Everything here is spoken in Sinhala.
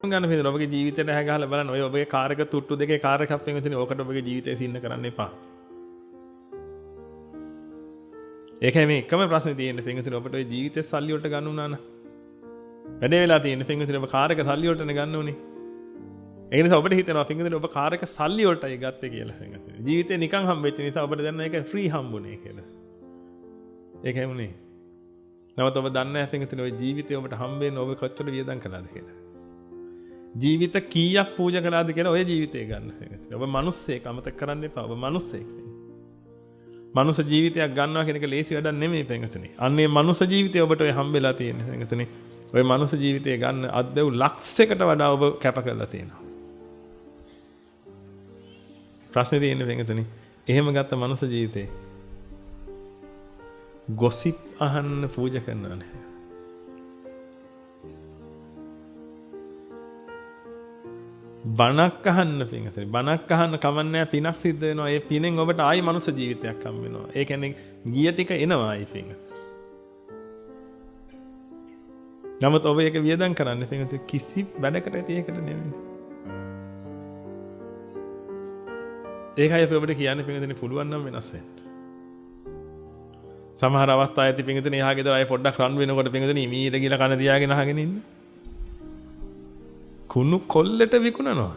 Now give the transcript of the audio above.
ගන්න පිළිතුර ඔබගේ ජීවිතේ නැහැ ගහලා බලන්න. ඔය ඔබගේ කාර් එක තුට්ටු දෙකේ කාර් එකක් පිටින් ඕකට ඔබගේ ජීවිතේ සින්න කරන්න එපා. ඒකයි මේ එකම ප්‍රශ්නේ තියෙන්නේ පිටින් ඔබට ඔය ජීවිතේ සල්ලි වලට ගන්න උනා න ะ. වැඩේ වෙලා තියෙන්නේ පිටින් ඔබ කාර් එක සල්ලි වලටනේ ගන්න උනේ. ඒ නිසා ඔබට හිතෙනවා පිටින් ඔබ කාර් එක සල්ලි වලටයි ගත්තේ කියලා පිටින්. ජීවිතේ නිකන් හම්බෙච්ච නිසා ඔබට දැන් ඒක ෆ්‍රී හම්බුනේ කියලා. ඒකයි උනේ. නමුත් ඔබ දන්නේ නැහැ පිටින් ඔය ජීවිතේ ඔබට හම්බෙන්නේ ඔබ කොච්චර වියදම් කළාද කියලා. ජීවිත කීයක් පූජා කළාද කියලා ඔය ජීවිතේ ගන්න. ඔබ මිනිස්සෙක් අමතක කරන්න එපා. ඔබ මිනිස්සෙක්. මනුස්ස ජීවිතයක් ගන්නවා කියන එක ලේසි වැඩක් නෙමෙයි පෙඟසනේ. අන්නේ මනුස්ස ජීවිතය ඔබට ඔය හම්බෙලා තියෙන පෙඟසනේ. ඔය මනුස්ස ජීවිතය ගන්න අද්දෙව් ලක්ෂයකට වඩා ඔබ කැප කරලා තියෙනවා. ප්‍රශ්නේ තියෙන්නේ පෙඟසනේ. එහෙම ගත්ත මනුස්ස ජීවිතේ ගොසිප් අහන්න පූජා කරනවා නේ. බණක් අහන්න පින්වතුනි බණක් අහන්න කමන්නේ පිනක් සිද්ධ වෙනවා ඒ පිනෙන් ඔබට ආයි මනුස්ස ජීවිතයක් හම් වෙනවා ඒ කියන්නේ ගිය ටික එනවා ආයි පින්වතුනි නමුත් ඔබ ඒක වියදම් කරන්න පින්වතුනි කිසි වැඩකට ඇති ඒකට නෙමෙයි ඒකයි අපි ඔබට කියන්නේ පින්වතුනි පුළුවන් නම් වෙනස් වෙන්න සමහර අවස්ථා ඇති පින්වතුනි එහා ගෙදර අය පොඩ්ඩක් රන් වෙනකොට පින්වතුනි මීට ගිල කන තියාගෙන අහගෙන ඉන්න කුණු කොල්ලට විකුණනවා